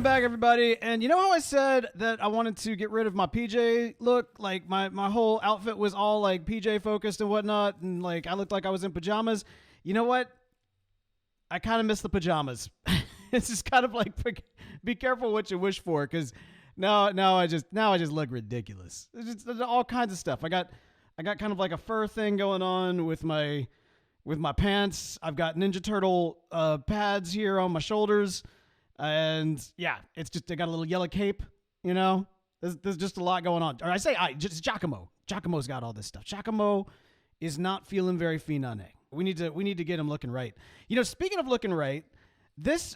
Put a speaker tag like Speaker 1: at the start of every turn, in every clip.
Speaker 1: I'm back, everybody. And you know how I said that I wanted to get rid of my PJ look? Like, my whole outfit was all, like, PJ focused and whatnot, and, like, I looked like I was in pajamas. You know what? I kind of miss the pajamas. It's just kind of like, be careful what you wish for, because now I just look ridiculous. It's just all kinds of stuff. I got kind of like a fur thing going on with my pants. I've got Ninja Turtle pads here on my shoulders. And yeah, it's just, I got a little yellow cape, you know, there's just a lot going on. Or just Jockamo. Jockamo's got all this stuff. Jockamo is not feeling very finane. We need to get him looking right. You know, speaking of looking right,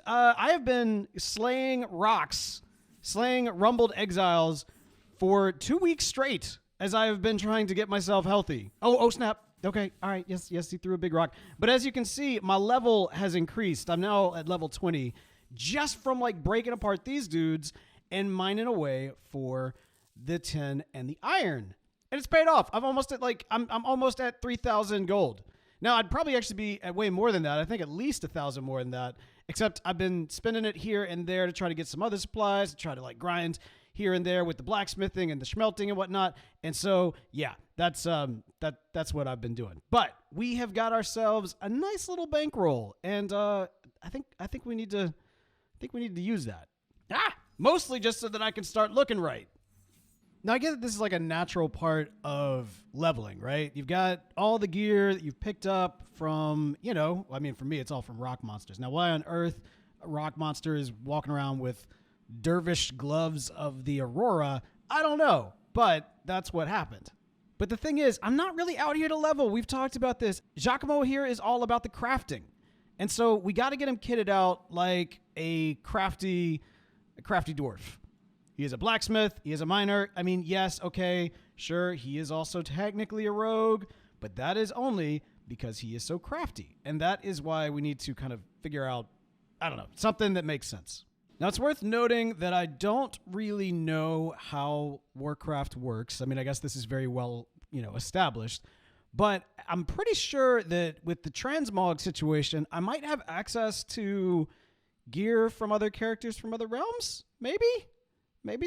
Speaker 1: I have been slaying rumbled exiles for 2 weeks straight as I have been trying to get myself healthy. Oh, snap. Okay. All right. Yes, he threw a big rock. But as you can see, my level has increased. I'm now at level 20. Just from like breaking apart these dudes and mining away for the tin and the iron. And it's paid off. I'm almost at 3,000 gold. Now I'd probably actually be at way more than that. I think at least 1,000 more than that. Except I've been spending it here and there to try to get some other supplies, to try to like grind here and there with the blacksmithing and the smelting and whatnot. And so yeah, that's what I've been doing. But we have got ourselves a nice little bankroll, and I think we need to use that. Mostly just so that I can start looking right. Now, I get that this is like a natural part of leveling, right? You've got all the gear that you've picked up from, you know, I mean, for me, it's all from rock monsters. Now, why on earth a rock monster is walking around with dervish gloves of the Aurora, I don't know, but that's what happened. But the thing is, I'm not really out here to level. We've talked about this. Jockamo here is all about the crafting. And so we got to get him kitted out like a crafty dwarf. He is a blacksmith. He is a miner. I mean, yes, okay, sure, he is also technically a rogue, but that is only because he is so crafty. And that is why we need to kind of figure out, I don't know, something that makes sense. Now, it's worth noting that I don't really know how Warcraft works. I mean, I guess this is very well, established. But I'm pretty sure that with the transmog situation, I might have access to gear from other characters from other realms. Maybe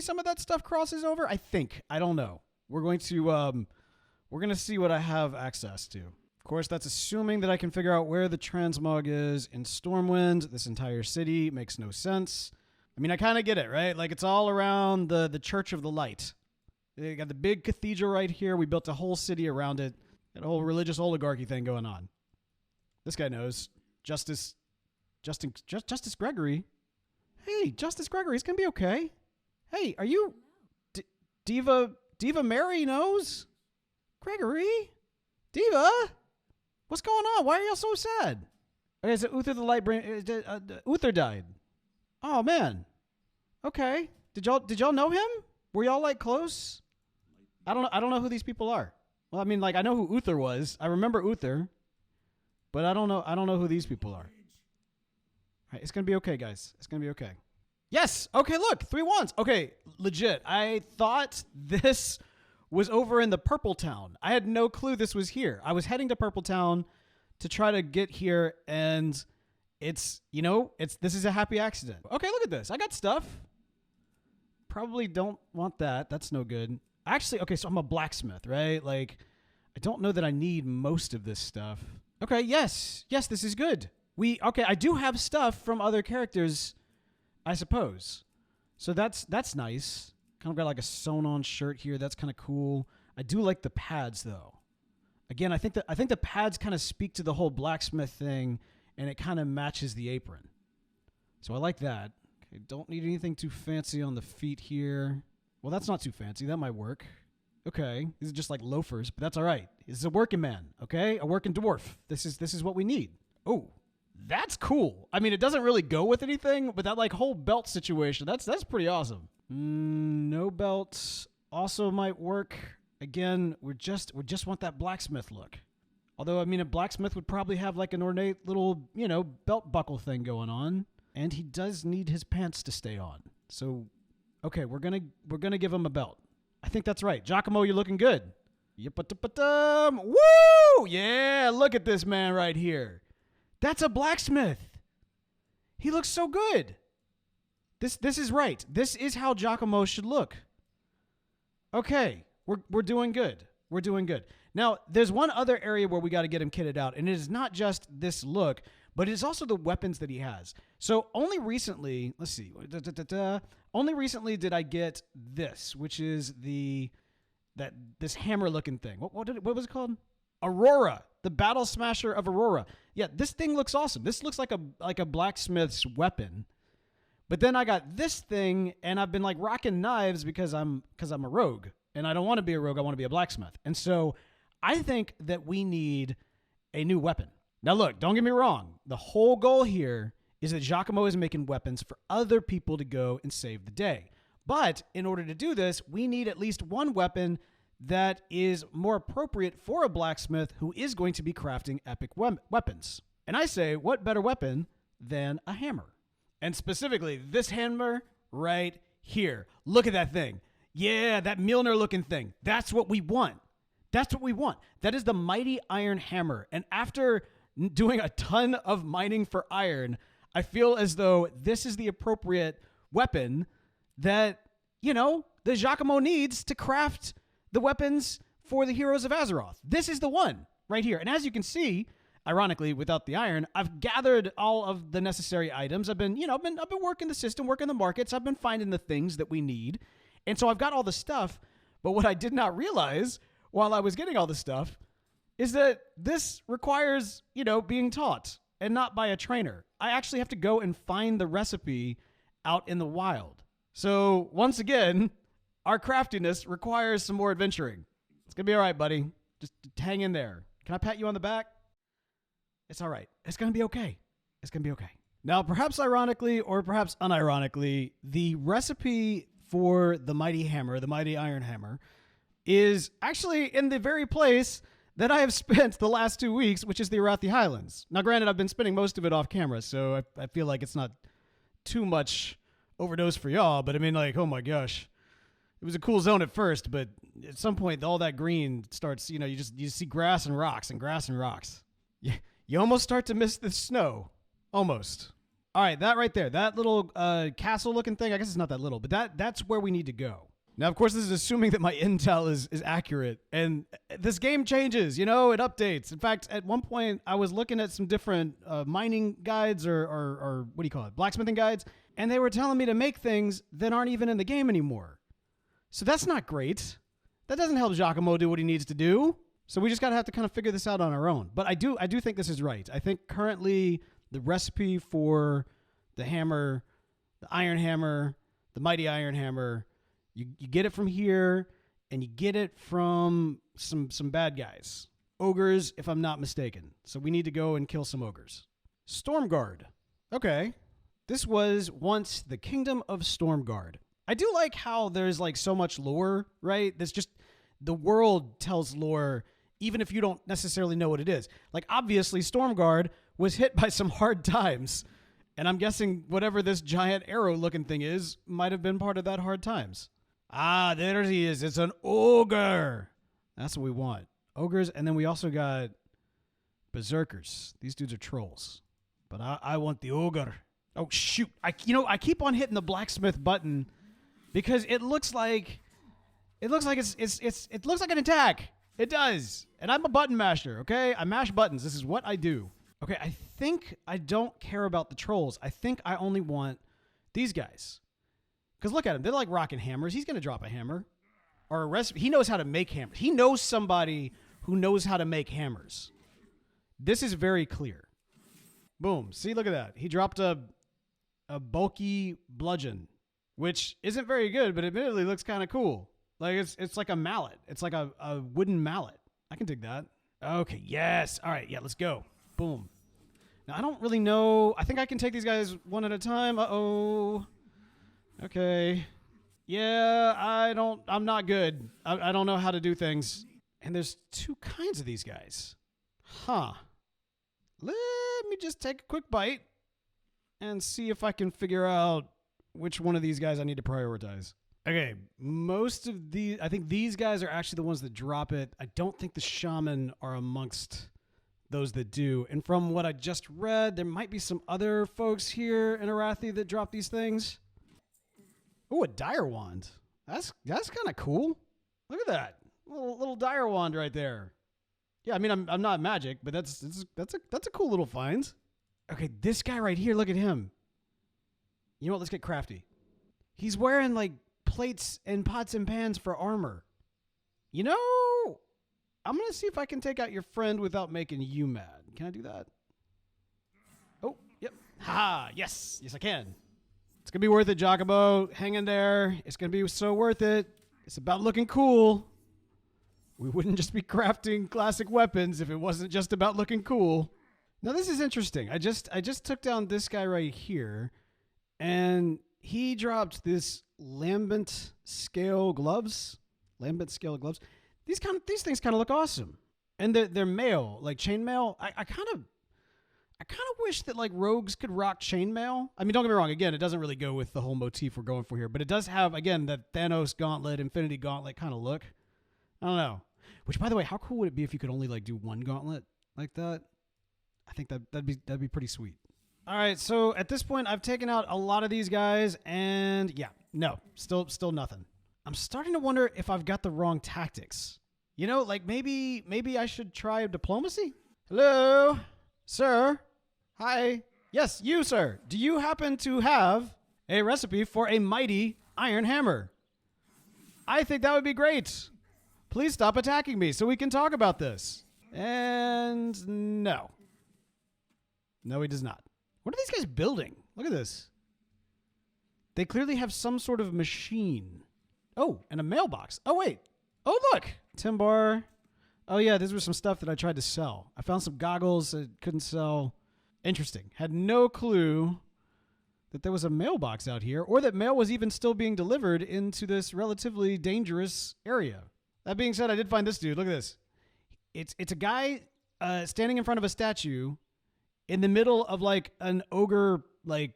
Speaker 1: some of that stuff crosses over. I think. I don't know. We're going to see what I have access to. Of course, that's assuming that I can figure out where the transmog is in Stormwind. This entire city makes no sense. I mean, I kind of get it, right? Like, it's all around the Church of the Light. They got the big cathedral right here. We built a whole city around it. That whole religious oligarchy thing going on. This guy knows. Justice Gregory. Hey, Justice Gregory, it's gonna be okay. Hey, are you Diva Mary knows? Gregory? Diva? What's going on? Why are y'all so sad? Okay, so Uther the Lightbringer, Uther died. Oh man. Okay. Did y'all know him? Were y'all like close? I don't know who these people are. Well, I mean, like, I know who Uther was. I remember Uther, but I don't know who these people are. All right, it's gonna be okay, guys. It's gonna be okay. Yes. Okay. Look, 3 wands. Okay, legit. I thought this was over in the Purple Town. I had no clue this was here. I was heading to Purple Town to try to get here, and this is a happy accident. Okay, look at this. I got stuff. Probably don't want that. That's no good. Actually, okay, so I'm a blacksmith, right? Like, I don't know that I need most of this stuff. Okay, yes, this is good. I do have stuff from other characters, I suppose. So that's nice. Kind of got like a sewn-on shirt here. That's kind of cool. I do like the pads, though. Again, I think the pads kind of speak to the whole blacksmith thing, and it kind of matches the apron. So I like that. Okay, don't need anything too fancy on the feet here. Well, that's not too fancy. That might work. Okay. These are just like loafers, but that's all right. This is a working man, okay? A working dwarf. This is what we need. Oh, that's cool. I mean, it doesn't really go with anything, but that like whole belt situation, that's pretty awesome. No belts also might work. Again, we just want that blacksmith look. Although, I mean, a blacksmith would probably have like an ornate little, belt buckle thing going on. And he does need his pants to stay on. So, okay, we're gonna give him a belt. I think that's right. Jockamo, you're looking good. Woo! Yeah, look at this man right here. That's a blacksmith. He looks so good. This is right. This is how Jockamo should look. Okay, we're doing good. We're doing good. Now, there's one other area where we got to get him kitted out, and it is not just this look, but it is also the weapons that he has. So only recently, let's see, only recently did I get this, which is this hammer looking thing. What was it called? Aurora, the Battle Smasher of Aurora. Yeah, this thing looks awesome. This looks like a blacksmith's weapon. But then I got this thing, and I've been like rocking knives because I'm a rogue, and I don't want to be a rogue. I want to be a blacksmith. And so I think that we need a new weapon. Now, look, don't get me wrong. The whole goal here is that Jockamo is making weapons for other people to go and save the day. But in order to do this, we need at least one weapon that is more appropriate for a blacksmith who is going to be crafting epic weapons. And I say, what better weapon than a hammer? And specifically, this hammer right here. Look at that thing. Yeah, that Mjolnir-looking thing. That's what we want. That's what we want. That is the mighty iron hammer. And after doing a ton of mining for iron, I feel as though this is the appropriate weapon that, the Jockamo needs to craft the weapons for the heroes of Azeroth. This is the one right here. And as you can see, ironically, without the iron, I've gathered all of the necessary items. I've been working the system, working the markets. I've been finding the things that we need. And so I've got all the stuff. But what I did not realize while I was getting all the stuff is that this requires, being taught and not by a trainer. I actually have to go and find the recipe out in the wild. So once again, our craftiness requires some more adventuring. It's going to be all right, buddy. Just hang in there. Can I pat you on the back? It's all right. It's going to be okay. It's going to be okay. Now, perhaps ironically or perhaps unironically, the recipe for the mighty hammer, the mighty iron hammer, is actually in the very place that I have spent the last 2 weeks, which is the Arathi Highlands. Now, granted, I've been spending most of it off camera, so I feel like it's not too much overdose for y'all, but I mean, like, oh my gosh. It was a cool zone at first, but at some point, all that green starts, you just see grass and rocks and grass and rocks. You almost start to miss the snow. Almost. All right, that right there, that little castle-looking thing, I guess it's not that little, but that's where we need to go. Now, of course, this is assuming that my intel is accurate, and this game changes, it updates. In fact, at one point, I was looking at some different mining guides or what do you call it, blacksmithing guides, and they were telling me to make things that aren't even in the game anymore. So that's not great. That doesn't help Jockamo do what he needs to do. So we just got to have to kind of figure this out on our own. But I do think this is right. I think currently the recipe for the hammer, the iron hammer, the mighty iron hammer, you get it from here, and you get it from some bad guys. Ogres, if I'm not mistaken. So we need to go and kill some ogres. Stormguard. Okay. This was once the Kingdom of Stormguard. I do like how there's like so much lore, right? There's just, the world tells lore even if you don't necessarily know what it is. Like, obviously, Stormguard was hit by some hard times. And I'm guessing whatever this giant arrow-looking thing is might have been part of that hard times. Ah, there he is. It's an ogre. That's what we want. Ogres, and then we also got berserkers. These dudes are trolls. But I want the ogre. Oh, shoot. I keep on hitting the blacksmith button because it looks like it looks like an attack. It does. And I'm a button masher, okay? I mash buttons. This is what I do. Okay, I think I don't care about the trolls. I think I only want these guys. Because look at him. They're like rocking hammers. He's going to drop a hammer. Or a recipe. He knows how to make hammers. He knows somebody who knows how to make hammers. This is very clear. Boom. See, look at that. He dropped a bulky bludgeon, which isn't very good, but admittedly looks kind of cool. Like, it's like a mallet. It's like a wooden mallet. I can dig that. Okay, yes. All right, yeah, let's go. Boom. Now, I don't really know. I think I can take these guys one at a time. Uh-oh. Okay. Yeah, I'm not good. I don't know how to do things. And there's two kinds of these guys. Huh. Let me just take a quick bite and see if I can figure out which one of these guys I need to prioritize. Okay, most of these, I think these guys are actually the ones that drop it. I don't think the shaman are amongst those that do. And from what I just read, there might be some other folks here in Arathi that drop these things. Oh, a dire wand. That's kind of cool. Look at that little dire wand right there. Yeah, I mean I'm not magic, but that's a cool little find. Okay, this guy right here. Look at him. You know what? Let's get crafty. He's wearing like plates and pots and pans for armor. You know, I'm gonna see if I can take out your friend without making you mad. Can I do that? Oh, yep. Ha! Yes, I can. It's gonna be worth it, Jockamo. Hang in there. It's gonna be so worth it. It's about looking cool. We wouldn't just be crafting classic weapons if it wasn't just about looking cool. Now this is interesting. I just took down this guy right here, and he dropped this lambent scale gloves. Lambent scale gloves. These things kind of look awesome, and they're mail, like chainmail. I kind of wish that like rogues could rock chainmail. I mean, don't get me wrong. Again, it doesn't really go with the whole motif we're going for here, but it does have, again, that Thanos gauntlet, Infinity Gauntlet kind of look. I don't know. Which, by the way, how cool would it be if you could only like do one gauntlet like that? I think that'd be pretty sweet. All right, so at this point, I've taken out a lot of these guys, and yeah, no, still nothing. I'm starting to wonder if I've got the wrong tactics. You know, like maybe I should try diplomacy. Hello, sir. Hi. Yes, you, sir. Do you happen to have a recipe for a mighty iron hammer? I think that would be great. Please stop attacking me so we can talk about this. And no. No, he does not. What are these guys building? Look at this. They clearly have some sort of machine. Oh, and a mailbox. Oh, wait. Oh, look. Timbar. Oh, yeah, these were some stuff that I tried to sell. I found some goggles that couldn't sell. Interesting. Had no clue that there was a mailbox out here, or that mail was even still being delivered into this relatively dangerous area. That being said, I did find this dude. Look at this. It's a guy standing in front of a statue in the middle of like an ogre, like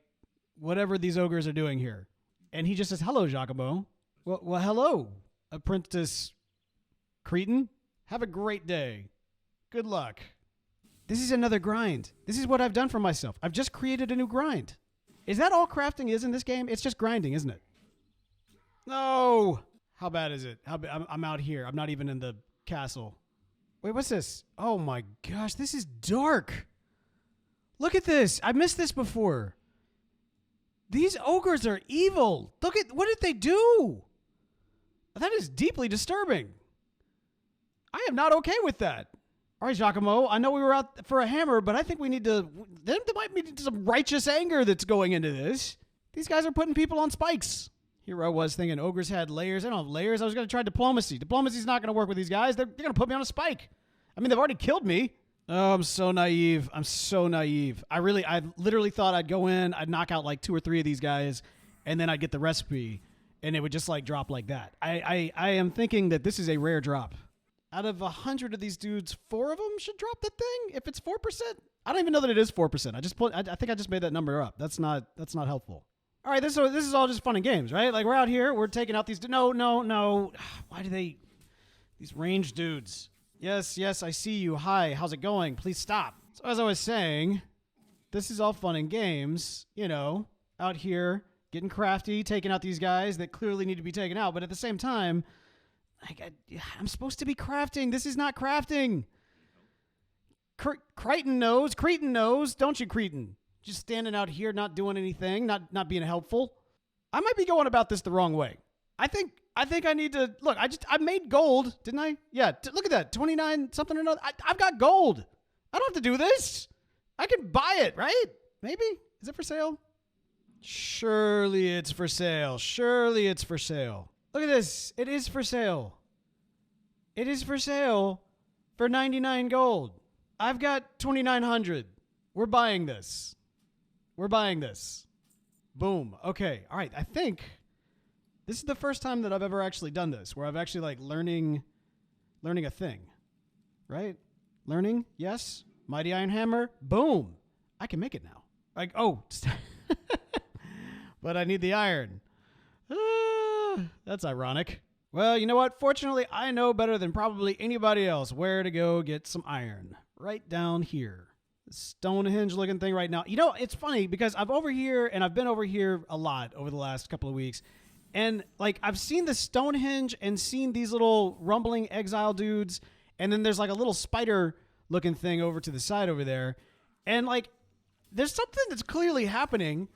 Speaker 1: whatever these ogres are doing here. And he just says, hello, Jockamo. Well, hello, Apprentice Cretan. Have a great day. Good luck. This is another grind. This is what I've done for myself. I've just created a new grind. Is that all crafting is in this game? It's just grinding, isn't it? No. How bad is it? I'm out here. I'm not even in the castle. Wait, what's this? Oh my gosh, this is dark. Look at this. I missed this before. These ogres are evil. Look at, what did they do? That is deeply disturbing. I am not okay with that. All right, Jockamo, I know we were out for a hammer, but I think we need to, there might be some righteous anger that's going into this. These guys are putting people on spikes. Here I was thinking ogres had layers. I don't have layers. I was going to try diplomacy. Diplomacy's not going to work with these guys. They're going to put me on a spike. I mean, they've already killed me. Oh, I'm so naive. I'm so naive. I literally thought I'd go in, I'd knock out like 2 or 3 of these guys, and then I'd get the recipe, and it would just like drop like that. I am thinking that this is a rare drop. Out of 100 of these dudes, 4 of them should drop the thing. If it's 4%, I don't even know that it is 4%. I think I just made that number up. That's not helpful. All right, this is all just fun and games, right? Like we're out here, we're taking out these. No. Why do they? These range dudes. Yes, I see you. Hi, how's it going? Please stop. So as I was saying, this is all fun and games. You know, out here getting crafty, taking out these guys that clearly need to be taken out, but at the same time, I'm supposed to be crafting. This is not crafting. Cretan knows, don't you, Cretan? Just standing out here, not doing anything, not being helpful. I might be going about this the wrong way. I think I need to look. I made gold, didn't I? Yeah. Look at that, 29 something or another. I've got gold. I don't have to do this. I can buy it, right? Maybe. Is it for sale? Surely it's for sale. Surely it's for sale. Look at this. It is for sale. It is for sale for 99 gold. I've got 2,900. We're buying this. We're buying this. Boom. Okay. All right. I think this is the first time that I've ever actually done this, where I've actually like learning a thing, right? Learning. Yes. Mighty Iron Hammer. Boom. I can make it now. Like, oh, but I need the iron. That's ironic. Well, you know what? Fortunately, I know better than probably anybody else where to go get some iron. Right down here. Stonehenge looking thing right now. You know, it's funny because I've been over here a lot over the last couple of weeks, And like I've seen the Stonehenge and seen these little rumbling exile dudes, and then there's like a little spider looking thing over to the side over there. And like there's something that's clearly happening,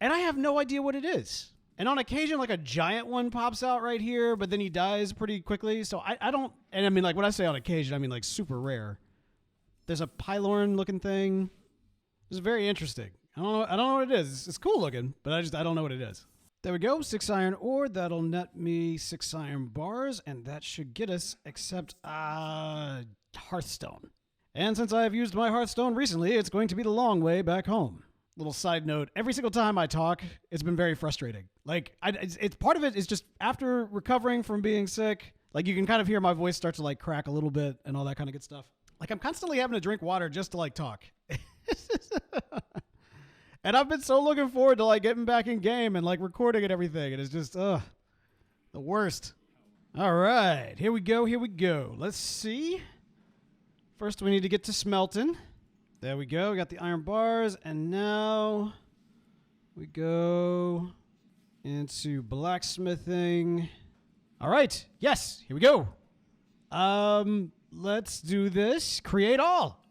Speaker 1: and I have no idea what it is. And on occasion, like a giant one pops out right here, but then he dies pretty quickly. So I don't, and I mean like when I say on occasion, I mean like super rare. There's a pylorn looking thing. It's very interesting. I don't know what it is. It's cool looking, but I don't know what it is. There we go. 6 iron ore. That'll net me 6 iron bars, and that should get us except hearthstone. And since I have used my hearthstone recently, it's going to be the long way back home. Little side note, every single time I talk, it's been very frustrating. Like, it's part of it is just after recovering from being sick, like you can kind of hear my voice start to like crack a little bit and all that kind of good stuff. Like I'm constantly having to drink water just to like talk. And I've been so looking forward to like getting back in game and like recording and everything. And it's just, the worst. All right, here we go. Let's see. First, we need to get to smelting. There we go. We got the iron bars. And now we go into blacksmithing. All right. Yes, here we go. Let's do this. Create all.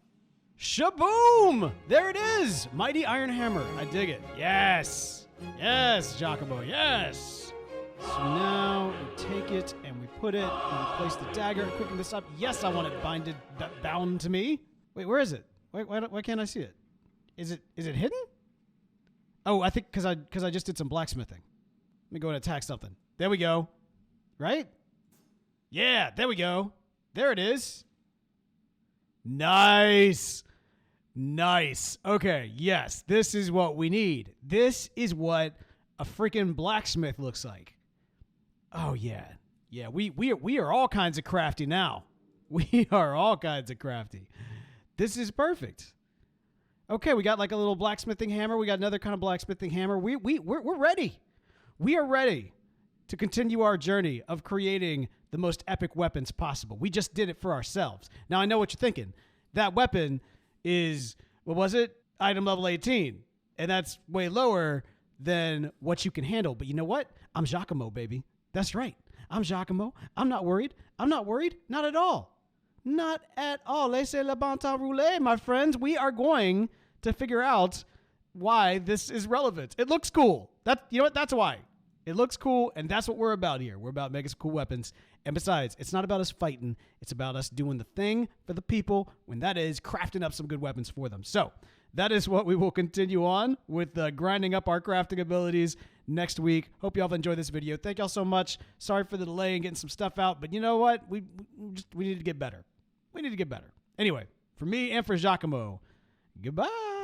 Speaker 1: Shaboom! There it is! Mighty Iron Hammer. I dig it. Yes! Yes, Jockamo, yes! So now we take it and we put it and we place the dagger and quicken this up. Yes, I want it bound to me. Wait, where is it? Why can't I see it? Is it hidden? Oh, I think because I just did some blacksmithing. Let me go and attack something. There we go. Right? Yeah, there we go. There it is. Nice. Okay, yes, this is what we need. This is what a freaking blacksmith looks like. Oh, yeah. Yeah, we are all kinds of crafty now. We are all kinds of crafty. This is perfect. Okay, we got like a little blacksmithing hammer. We got another kind of blacksmithing hammer. We're ready. We are ready to continue our journey of creating the most epic weapons possible. We just did it for ourselves. Now, I know what you're thinking. That weapon is, what was it? Item level 18. And that's way lower than what you can handle. But you know what? I'm Jockamo, baby. That's right. I'm Jockamo. I'm not worried. Not at all. Not at all. Laissez le bon temps rouler, my friends. We are going to figure out why this is relevant. It looks cool. You know what? That's why. It looks cool, and that's what we're about here. We're about making some cool weapons. And besides, it's not about us fighting. It's about us doing the thing for the people, when that is crafting up some good weapons for them. So that is what we will continue on with, grinding up our crafting abilities next week. Hope you all enjoyed this video. Thank y'all so much. Sorry for the delay in getting some stuff out, but you know what? We need to get better. We need to get better. Anyway, for me and for Jockamo, goodbye.